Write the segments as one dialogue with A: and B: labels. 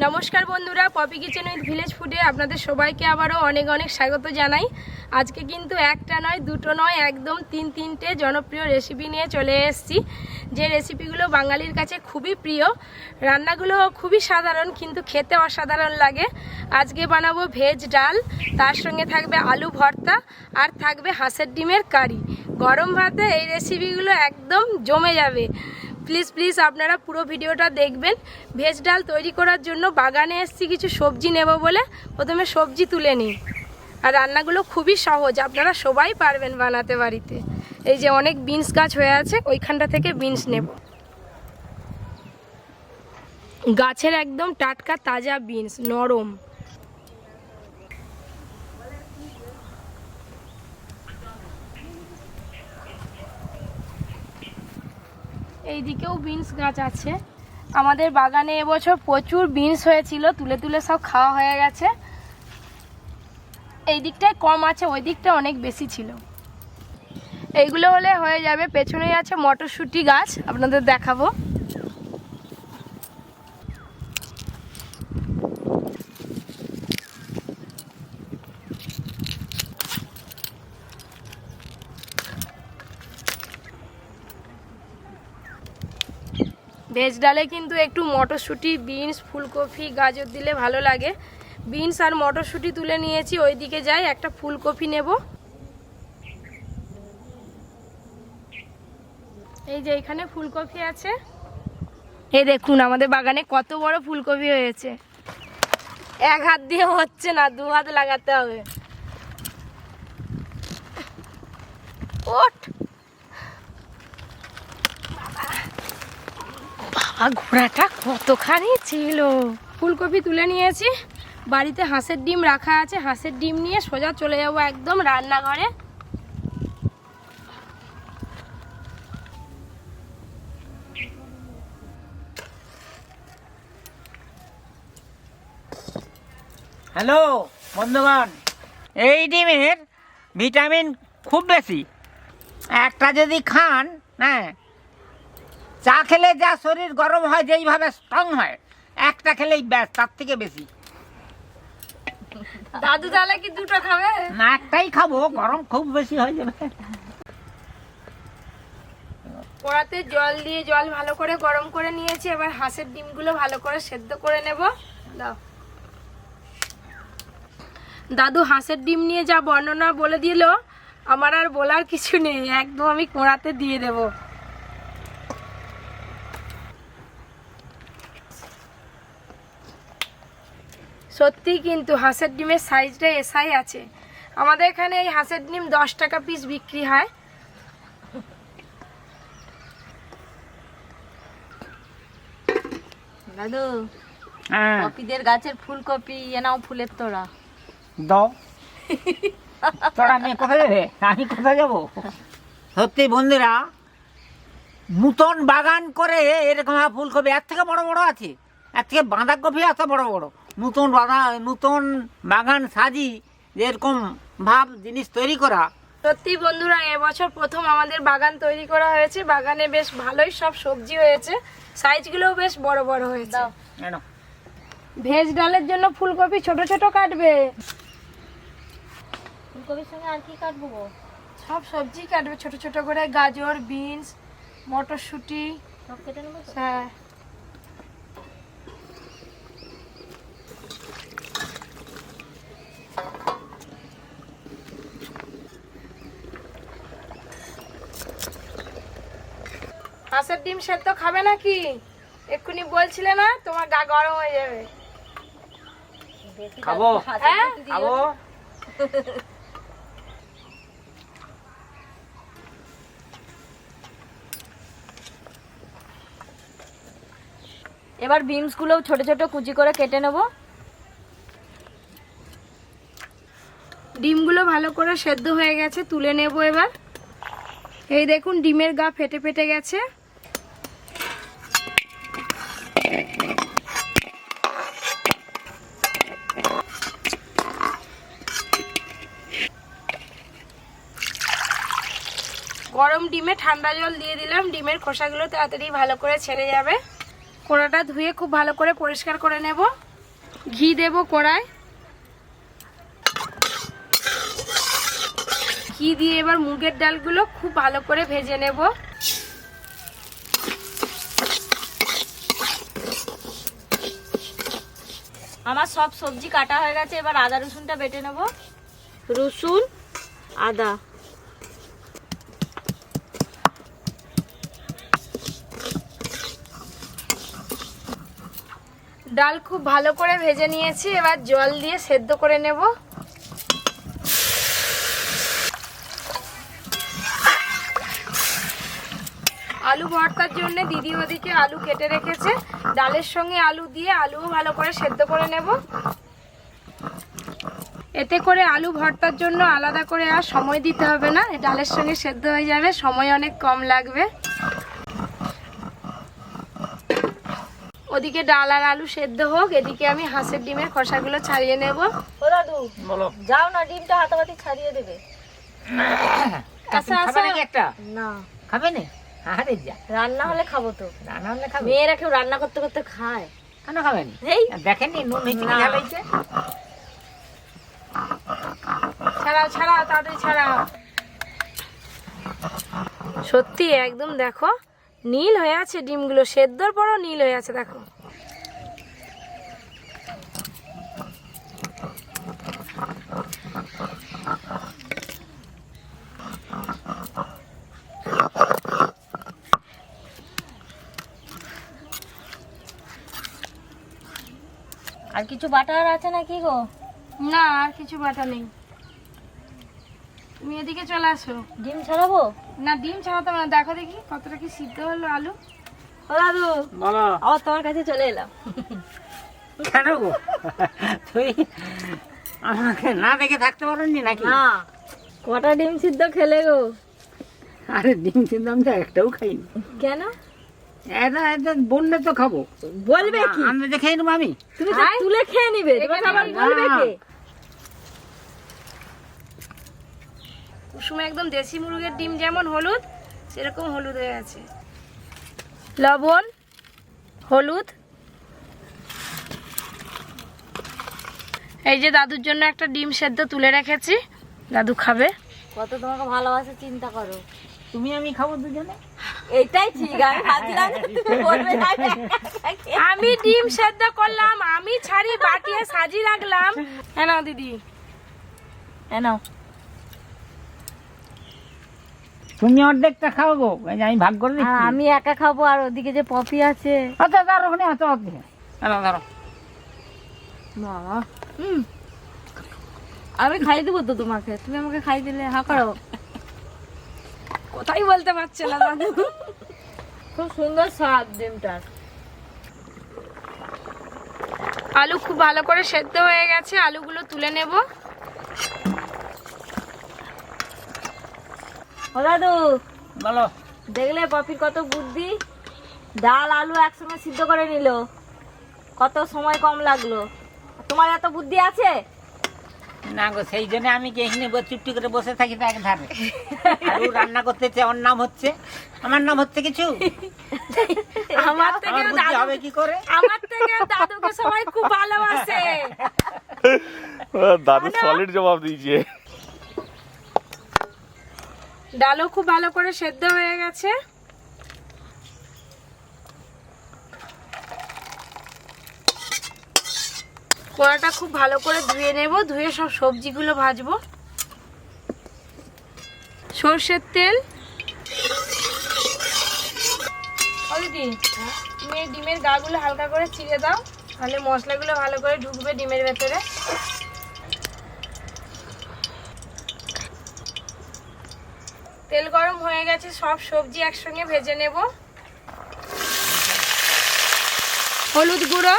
A: নমস্কার বন্ধুরা, poppy kitchen with village ফুডে আপনাদের সবাইকে আবারও অনেক অনেক স্বাগত জানাই। আজকে কিন্তু একটা নয় দুটো নয় একদম তিনটে জনপ্রিয় রেসিপি নিয়ে চলে এসেছি, যে রেসিপিগুলো বাঙালির কাছে খুবই প্রিয়। রান্নাগুলো খুবই সাধারণ কিন্তু খেতে অসাধারণ লাগে। আজকে বানাবো ভেজ ডাল, তার সঙ্গে থাকবে আলু ভর্তা আর থাকবে হাঁসের ডিমের কারি। গরম ভাতে এই রেসিপিগুলো একদম জমে যাবে। প্লিজ আপনারা পুরো ভিডিওটা দেখবেন। ভেজ ডাল তৈরি করার জন্য বাগানে এসেছি, কিছু সবজি নেব বলে প্রথমে সবজি তুলে নিই। আর রান্নাগুলো খুবই সহজ, আপনারা সবাই পারবেন বানাতে বাড়িতে। এই যে অনেক বিনস গাছ হয়ে আছে, ওইখানটা থেকে বিনস নেব। গাছের একদম টাটকা তাজা বিনস, নরম। এইদিকেও বিনস গাছ আছে। আমাদের বাগানে এবছর প্রচুর বিনস হয়েছিল, তুলে তুলে সব খাওয়া হয়ে গেছে। এই দিকটায় কম আছে, ওই দিকটা অনেক বেশি ছিল। এইগুলো হলে হয়ে যাবে। পেছনেই আছে মটরশুঁটি গাছ, আপনাদের দেখাবো। ভেজ ডালে কিন্তু একটু মটরশুঁটি, বিনস, ফুলকপি, গাজর দিলে ভালো লাগে। বিনস আর মটরশুঁটি তুলে নিয়েছি, ওইদিকে যাই, একটা ফুলকপি নেব। এই যে এখানে ফুলকপি আছে। এই দেখুন আমাদের বাগানে কত বড় ফুলকপি হয়েছে। এক হাত দিয়ে হচ্ছে না, দু হাত লাগাতে হবে। ওঠ বাবা, ঘোড়াটা কতখানি ছিল। ফুলকপি তুলে নিয়েছি, বাড়িতে হাঁসের ডিম রাখা আছে। হাঁসের ডিম নিয়ে সোজা চলে যাব একদম রান্নাঘরে।
B: হ্যালো বন্ধুগণ, এই ডিমের ভিটামিন খুব বেশি। একটা যদি খান, হ্যাঁ, চা খেলে যা শরীর গরম হয়, যেইভাবে স্ট্রং হয়, একটা খেলেই ব্যাস, তার থেকে বেশি।
A: দাদু তাহলে কি দুটো খাবে?
B: না, একটাই খাবো, গরম খুব বেশি হয়ে যাবে।
A: কড়াতে জল দিয়ে জল ভালো করে গরম করে নিয়েছি। এবার হাঁসের ডিমগুলো ভালো করে সেদ্ধ করে নেব। দাও। দাদু হাঁসের ডিম নিয়ে যা বর্ণনা বলে দিল, আমার আর বলার কিছু নেই, একদম আমি কড়াতে দিয়ে দেব। সত্যি কিন্তু হাঁসের ডিমের সাইজটা এসাই আছে। আমাদের এখানে এই হাঁসের ডিম 10 টাকা পিস বিক্রি হয়।
C: দাদু,
B: হ্যাঁ,
C: কপিদের গাছের ফুলকপি এনাও ফুলের তোড়া
B: দাও। তোরা নিয়ে কোথায় যাবে? আমি কোথায় যাবো? সত্যি বন্ধুরা, নূতন বাগান করে এরকম ফুলকপি এর থেকে বড় বড় আছে, এর থেকে বাঁধাকপি এত বড় বড়। নূতন বাগান সাজি এরকম ভাব জিনিস তৈরি করা।
A: সত্যি বন্ধুরা, এবছর প্রথম আমাদের বাগান তৈরি করা হয়েছে। বাগানে বেশ ভালোই সব সবজি হয়েছে, সাইজগুলোও বেশ বড় বড় হয়েছে।
B: কেন?
A: ভেজ ডালের জন্য ফুলকপি ছোট ছোট কাটবে।
C: ফুলকপির সঙ্গে আর কি কাটবো গো?
A: সব সবজি কাটবে ছোট ছোট করে, গাজর, বিনস, মটরশুঁটি।
C: সব কেটে নেবো তো?
A: হ্যাঁ, হাঁসের ডিম সেদ্ধ খাবে নাকি? এক্ষুনি বলছিলে না তোমার গা গরম হয়ে যাবে।
C: বেশি
B: খাবো।
C: হাতে
A: হ্যাঁ?
C: একটু দিও।
B: খাবো।
C: এবার বিনস গুলো ছোট ছোট কুচি করে কেটে নেব।
A: ডিমগুলো ভালো করে সেদ্ধ হয়ে গেছে, তুলে নেব এবার। এই দেখুন ডিমের গা ফেটে ফেটে গেছে। গরম ডিমে ঠান্ডা জল দিয়ে দিলাম, ডিমের খোসাগুলো তাড়াতাড়ি ভালো করে ছেড়ে যাবে। কোড়াটা ধুয়ে খুব ভালো করে পরিষ্কার করে নেব। ঘি দেব কড়ায়। ঘি দিয়ে এবার মুগের ডালগুলো খুব ভালো করে ভেজে নেব।
C: আমার সব সবজি কাটা হয়ে গেছে, এবার আদা রসুনটা বেটে নেব। রসুন, আদা,
A: ডাল খুব ভালো করে ভেজে নিয়েছি, এবার জল দিয়ে সেদ্ধ করে নেব। আলু ভর্তার জন্য দিদি ওদিকে আলু কেটে রেখেছে, ডালের সঙ্গে আলু দিয়ে আলুও ভালো করে সেদ্ধ করে নেব। এতে করে আলু ভর্তার জন্য আলাদা করে আর সময় দিতে হবে না, ডালের সঙ্গে সেদ্ধ হয়ে যাবে, সময় অনেক কম লাগবে। ওদিকে ডাল আর আলু সেদ্ধ হোক, এদিকে আমি হাঁসের ডিমের খোসাগুলো ছাড়িয়ে নেব।
C: ও দাদু
B: বলো।
C: যাও না, ডিমটা হাতাহাতি ছাড়িয়ে দেবে।
B: তুমি খাবে নাকি একটা?
C: না,
B: খাবে না? আরে যা,
C: রান্না হলে খাবো তো।
B: রান্না হলে খাবে।
C: মেয়েরা কেউ রান্না করতে করতে খায়?
B: কেন খাবেন?
C: এই
B: দেখেননি নুন হয়েছে কি
C: না।
B: ঝাল হয়েছে?
A: ছাড়াও ছাড়াও, তাড়াতাড়ি ছাড়াও। সত্যি একদম দেখো নীল হয়ে আছে ডিমগুলো, সেদ্ধর পরও নীল হয়ে আছে দেখো।
C: আর কিছু বাটার আছে নাকি গো?
A: না, আর কিছু বাটা নেই। তুমি এদিকে চলে আসো।
C: ডিম ছাড়াবো?
A: না, ডিম ছাড়াতে হবে না, দেখো দেখি কতটা কি সিদ্ধ হলো আলু।
C: ও দাদু,
B: বলো।
C: আবার তোমার কাছে চলে এলাম।
B: কেন গো? তুই আমাকে না দেখে থাকতে পারোনি নাকি?
C: না, কটা ডিম সিদ্ধ খেলে গো?
B: আরে ডিম সিদ্ধ আমি তো একটাও খাইনি।
C: কেন?
B: এটা এটা বললে তো খাবো।
C: বলবে কি?
B: আমি দেখে নেবো আমি।
C: তুমি তো
A: আয়।
C: তুলে খেয়ে নিবে, তোমাকে আবার
B: না।
C: বলবে কে?
A: কুসুম একদম দেশি মুরগের ডিম যেমন হলুদ, সেরকম হলুদ হয়ে আছে। লবণ, হলুদ। এই যে দাদুর জন্য একটা ডিম সেদ্ধ তুলে রেখেছি, দাদু খাবে।
C: কত তোমাকে ভালোবাসে চিন্তা করো।
B: তুমি আমি খাবো দুজনে।
C: এইটাই ঠিক, আমি ভাবছিলাম যে তুমি বলবে না।
A: আমি ডিম সেদ্ধ করলাম, আমি ছাড়ি বাটিয়ে সাজিয়ে রাখলাম। হ্যাঁ না দিদি,
C: নাও।
B: তুমি অর্ধেকটা খাও গো, এই যে আমি ভাগ করে
C: আর
B: দিচ্ছি।
C: আমি একা খাবো, আর ওদিকে যে পপি আছে।
B: আচ্ছা ধরো ওখানে হাতে অর্ধেক। ধরো ধরো।
C: বাবা, আমি খাই দেবো তো তোমাকে, তুমি আমাকে খাই দিলে হা করো।
A: কোথায় বলতে পারছে না দাদু।
C: খুব সুন্দর স্বাদ ডিমটার।
A: আলু খুব ভালো করে সেদ্ধ হয়ে গেছে, আলুগুলো তুলে নেব।
C: ও দাদু,
B: বলো।
C: দেখলে পপির কত বুদ্ধি, ডাল আলু একসঙ্গে সিদ্ধ করে নিল, কত সময় কম লাগলো। তোমার এত বুদ্ধি আছে?
B: না গো, সেই জন্য আমি কি এখানে চুপটি করে বসে থাকি তো এক ধারে। আর ও রান্না করতেছে, ওর নাম হচ্ছে, আমার নাম হচ্ছে কিছু।
A: আমার থেকে
B: আমার বুদ্ধি হবে কি করে?
A: আমার থেকে দাদুকে সবাই খুব ভালোবাসে।
D: দাদু সলিড জবাব দিয়েছে।
A: ডালও খুব ভালো করে সেদ্ধ হয়ে গেছে। কড়াটা খুব ভালো করে ধুয়ে নেব, ধুয়ে সব সবজিগুলো ভাজবো। সর্ষের তেল। ও দিদি, তুমি এই ডিমের গাগুলো হালকা করে চিড়ে দাও, তাহলে মশলাগুলো ভালো করে ঢুকবে ডিমের ভেতরে। তেল গরম হয়ে গেছে, সব সবজি একসঙ্গে ভেজে নেব। হলুদ গুঁড়ো,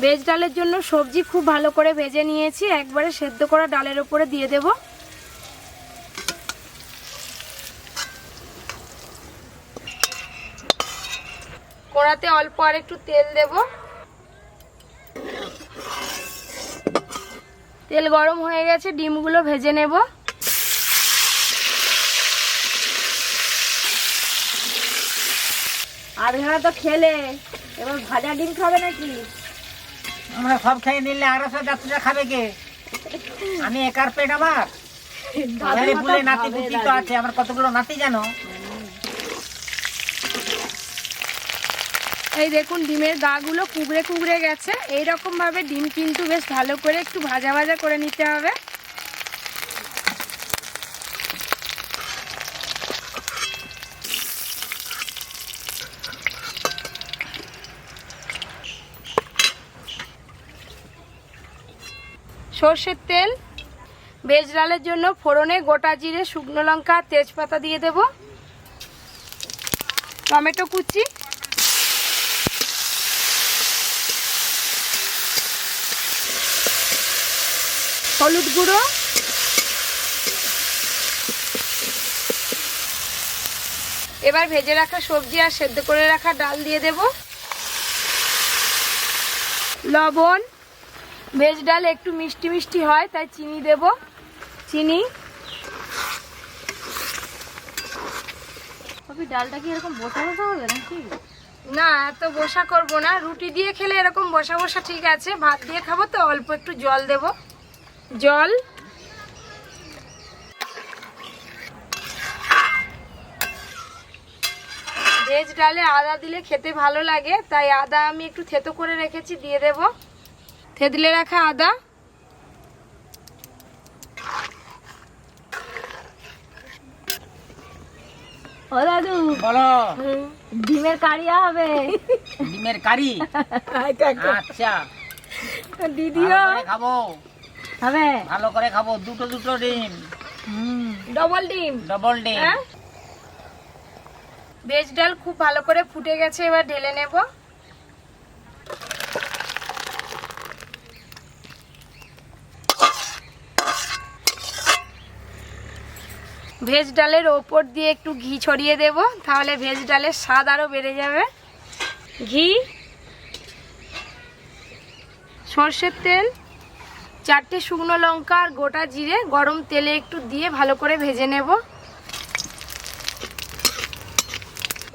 A: ভেজ ডালের জন্য সবজি খুব ভালো করে ভেজে নিয়েছি, একবারে সেদ্ধ করা ডালের উপরে দিয়ে দেব। কড়াতে অল্প আর একটু তেল দেব। তেল গরম হয়ে গেছে, ডিমগুলো ভেজে নেব।
C: আধখানা তো খেলে, এবার ভাজা ডিম খাবে নাকি?
B: আমরা সব খেয়ে নিলে আরো যাত্রীরা খাবে কে? আমি একার পেট আমার? ছেলে পুলে নাতি পুতি তো আছে, আমার কতগুলো নাতি জানো?
A: এই দেখুন ডিমের গাগুলো কুবড়ে কুবড়ে গেছে। এইরকম ভাবে ডিম কিন্তু বেশ ভালো করে একটু ভাজা ভাজা করে নিতে হবে। সর্ষের তেল, ভেজ ডালের জন্য ফোড়নে গোটা জিরে, শুকনো লঙ্কা, তেজপাতা দিয়ে দেব। টমেটো কুচি, হলুদ গুঁড়ো, এবার ভেজে রাখা সবজি আর সেদ্ধ করে রাখা ডাল দিয়ে দেব। লবণ, ভেজ ডাল একটু মিষ্টি মিষ্টি হয় তাই চিনি দেব। চিনি,
C: ডালটা কি এরকম বসা বসা হবে নাকি?
A: না এত বসা করব না, রুটি দিয়ে খেলে এরকম বসা বসা ঠিক আছে, ভাত দিয়ে খাবো তো অল্প একটু জল দেব। জল, ভেজ ডালে আদা দিলে খেতে ভালো লাগে, তাই আদা আমি একটু থেতো করে রেখেছি, দিয়ে দেব। থেতলে রাখা আদা,
C: ও দাদু,
B: বলো।
C: ডিমের কারিয়া হবে।
B: ডিমের কারি? আচ্ছা,
A: দিদিও
B: ভালো করে খাবো,
C: হবে
B: ভালো করে খাবো। দুটো দুটো ডিম,
A: ডবল ডিম।
B: ডবল ডিম।
A: হ্যাঁ? ভেজ ডাল খুব ভালো করে ফুটে গেছে, এবার ঢেলে নেব। ভেজ ডালের ওপর দিয়ে একটু ঘি ছড়িয়ে দেব, তাহলে ভেজ ডালের স্বাদ আরো বেড়ে যাবে। ঘি, সর্ষের তেল, 4টে শুকনো লঙ্কা আর গোটা জিরে গরম তেলে একটু দিয়ে ভালো করে ভেজে নেব।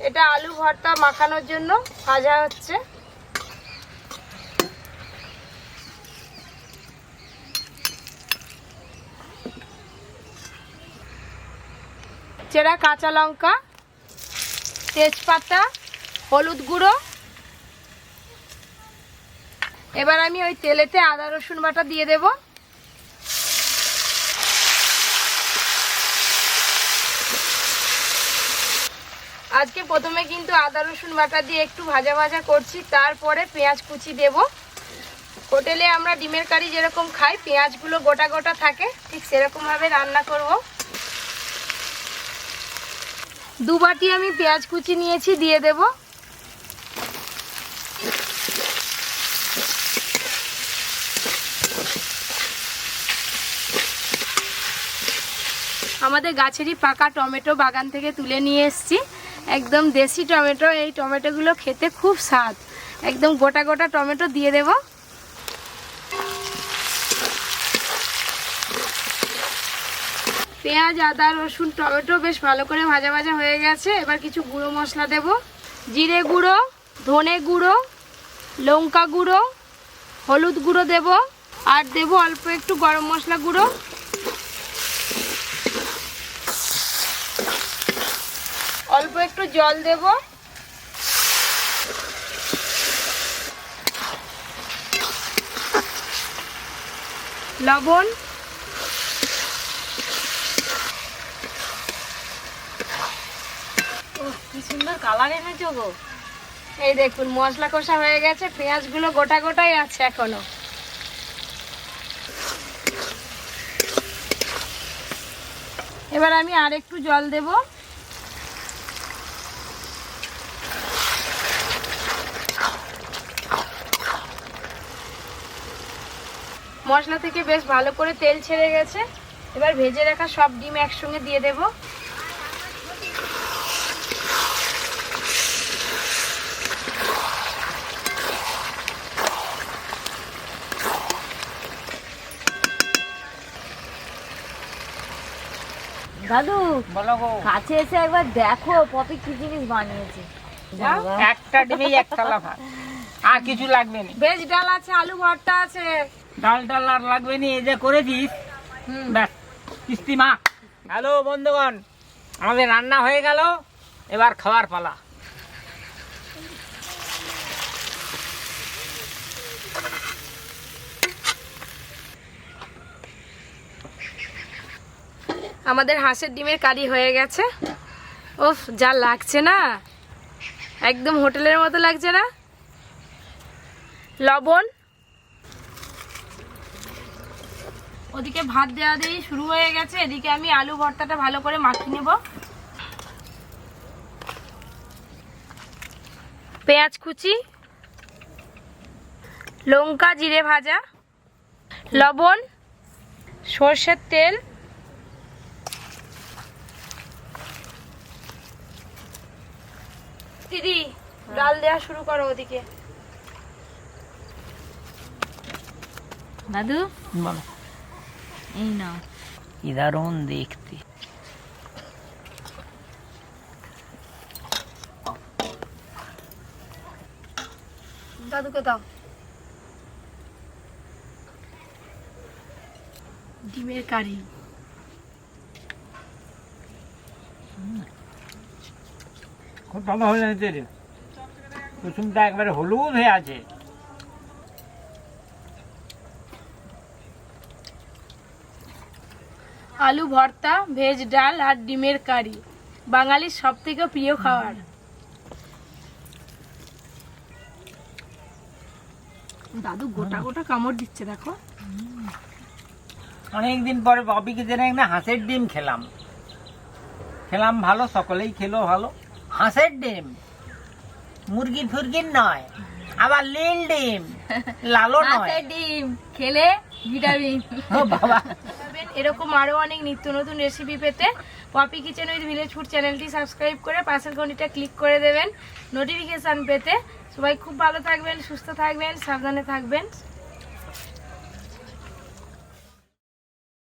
A: এটা আলু ভর্তা মাখানোর জন্য ভাজা হচ্ছে। চেরা কাঁচা লঙ্কা, তেজপাতা, হলুদ গুঁড়ো। এবার আমি ওই তেলেতে আদা রসুন বাটা দিয়ে দেব। আজকে প্রথমে কিন্তু আদা রসুন বাটা দিয়ে একটু ভাজা ভাজা করছি, তারপরে পেঁয়াজ কুচি দেব। হোটেলে আমরা ডিমের কারি যেরকম খাই, পেঁয়াজগুলো গোটা গোটা থাকে, ঠিক সেরকম ভাবে রান্না করব। 2 বাটি আমি পেঁয়াজ কুচি নিয়েছি, দিয়ে দেব। আমাদের গাছেরই পাকা টমেটো বাগান থেকে তুলে নিয়ে এসেছি, একদম দেশি টমেটো। এই টমেটোগুলো খেতে খুব স্বাদ, একদম গোটা গোটা টমেটো দিয়ে দেব। পেঁয়াজ, আদা, রসুন, টমেটো বেশ ভালো করে ভাজা ভাজা হয়ে গেছে। এবার কিছু গুঁড়ো মশলা দেব। জিরে গুঁড়ো, ধনে গুঁড়ো, লঙ্কা গুঁড়ো, হলুদ গুঁড়ো দেব, আর দেব অল্প একটু গরম মশলা গুঁড়ো। অল্প একটু জল দেব। লবণ,
C: কি সুন্দর কালার এনেছো গো।
A: এই দেখুন মশলা কষা হয়ে গেছে, পেঁয়াজগুলো গোটা গোটাই আছে এখনো। এবার আমি আর একটু জল দেব। মশলা থেকে বেশ ভালো করে তেল ছেড়ে গেছে, এবার ভেজে রাখা সব ডিম একসঙ্গে দিয়ে দেব।
C: দাদু
B: বলো গো।
C: কাছে এসে একবার দেখো পপি কি জিনিস বানিয়েছে।
B: একটা ডিমেই এক থালা ভাত, আর কিছু লাগবে না।
A: ভেজ ডাল আছে, আলু ভর্তা আছে।
B: ডাল টাল আর লাগবে না, এই যে করেছিস ব্যাস কিস্তি মা। হ্যালো বন্ধুগণ, আমাদের রান্না হয়ে গেল, এবার খাওয়ার পালা।
A: আমাদের হাঁসের ডিমের কারি হয়ে গেছে। ওফ, যা লাগছে না, একদম হোটেলের মতো লাগছে না। লবণ, ওদিকে ভাত দেওয়া দিয়ে শুরু হয়ে গেছে, এদিকে আমি আলু ভর্তাটা ভালো করে মাখিয়ে নেব। পেঁয়াজ কুচি, লঙ্কা জিরে ভাজা, লবণ, সর্ষের তেল, দিদি ডাল দেওয়া শুরু করো ওদিকে।
C: দাদু
B: বলো।
C: এই নাও।
B: কি দারুণ দেখতে।
A: দাদুকে দাও। ডিমের কারি,
B: খুব ভালো হয়ে যাচ্ছে রে, কুসুমটা একবারে হলুদ হয়ে আছে।
A: আলু ভর্তা, ভেজ ডাল আর ডিমের কারি বাঙালির সব থেকে প্রিয় খাবার। দাদু গোটা গোটা কামড় দিচ্ছে, দেখো।
B: অনেকদিন পরে পপিকে জেনে একটা হাঁসের ডিম খেলাম, ভালো, সকলেই খেলো ভালো। হাঁসের ডিম, মুরগির ফুরগির নয়, আবার লীল ডিম, লালো নয়।
C: হাঁসের ডিম খেলে ভিটামিন।
B: ও বাবা।
A: এরকম আরো অনেক নিত্য নতুন রেসিপি পেতে Poppy kitchen with village food চ্যানেলটি সাবস্ক্রাইব করে পাশের ঘন্টিটা ক্লিক করে দেবেন নোটিফিকেশন পেতে। সবাই খুব ভালো থাকবেন, সুস্থ থাকবেন, সাবধানে থাকবেন।